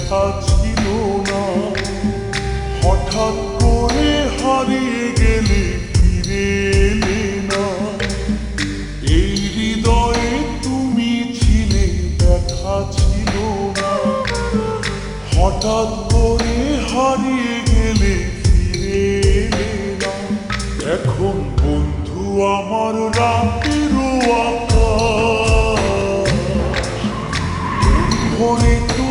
দেখা ছিল না। হঠাৎ করে হারিয়ে গেলে ফিরে এলে না। এই হৃদয়ে তুমি ছিলে, দেখা ছিল না। হঠাৎ করে হারিয়ে গেলে ফিরে এলে না। এখন বন্ধু আমার রাতেরও আকাশ, ভরে তো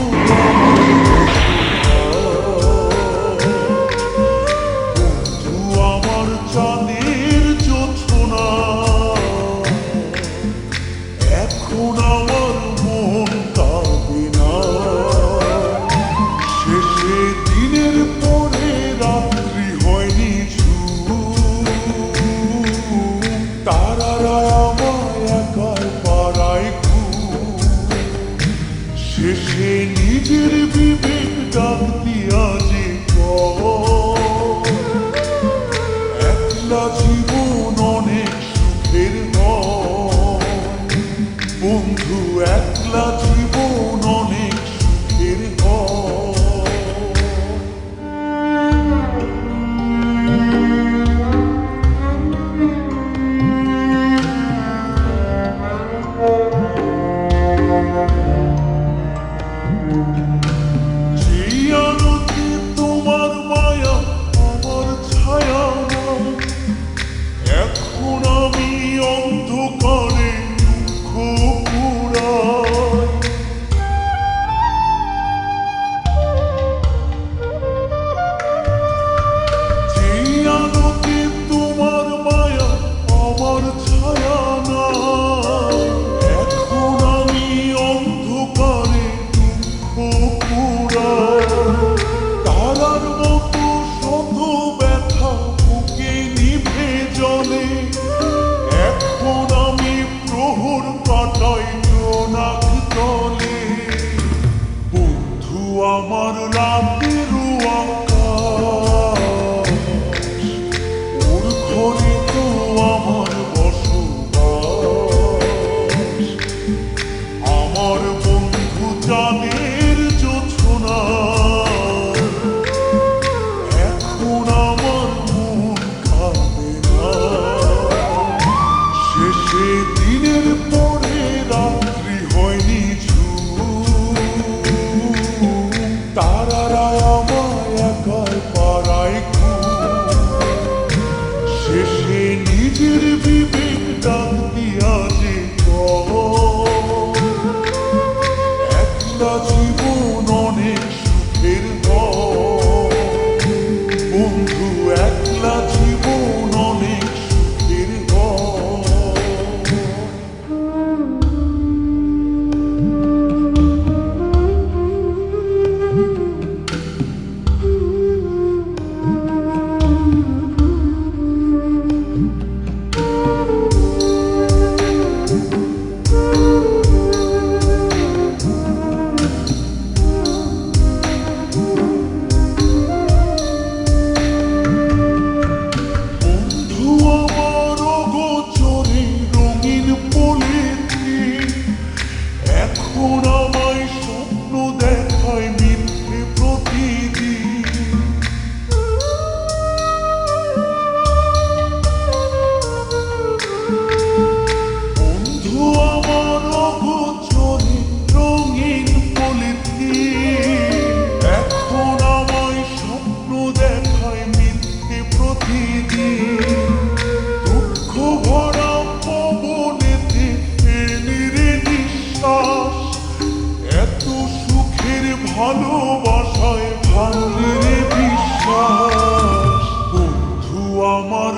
বন্ধু আমার চাঁদের জোছনা। এখন আমার মন কাঁদে না। শেষে দিনের পরে রাত্রি হয়নি তারারা আমায় একার পাড়ায় ঘুম। শেষে নিজের বিবেক ডাক দিয়া যে একলা জীবন অনেক সুখের নয় বন্ধু, একলা জীবন অনেক সুখের নয়। যেই আলোতে তোমার মায়া আমার ছায়া নয়, এখন আমি অন্ধকারে দুঃখ পুরাই। যেই আলোতে তোমার মায়া আমার ছায়া নয়, এখন আমি অন্ধকারে দুঃখ পুরাই। তারার মতো শত ব্যথা বুকে নিভে জলে, এখন আমি প্রহর কাটাই জোনাক তলে। বন্ধু আমার রাতেরও আকাশ, ওর ঘরে তো আমার বসবাস। আমার বন্ধু চাঁদের জোছনা, এখন আমার মন কাঁদে না। শেষে দিনের পরে রাত্রি হয়নি তারারা আমায় একার পাড়ায় ঘুম। শেষে নিজের বিবেক ডাক দিয়া যে একলা জীবন অনেক সুখের নয় বন্ধু, একলা জীবন অনেক সুখের নয়। বন্ধু আমার অগোচরে রঙিন পলিথি, এখন আমায় স্বপ্ন দেখায় মিথ্যে প্রতিদিন। বন্ধু আমার অগোচরে রঙিন পলিথি, এখন আমায় স্বপ্ন দেখায় মিথ্যে প্রতিদিন। দুঃখ ভরা পবনেতে ফেলে নিঃশ্বাস, এত সুখের ভালোবাসায় ভাঙলে বিশ্বাস। বন্ধু আমার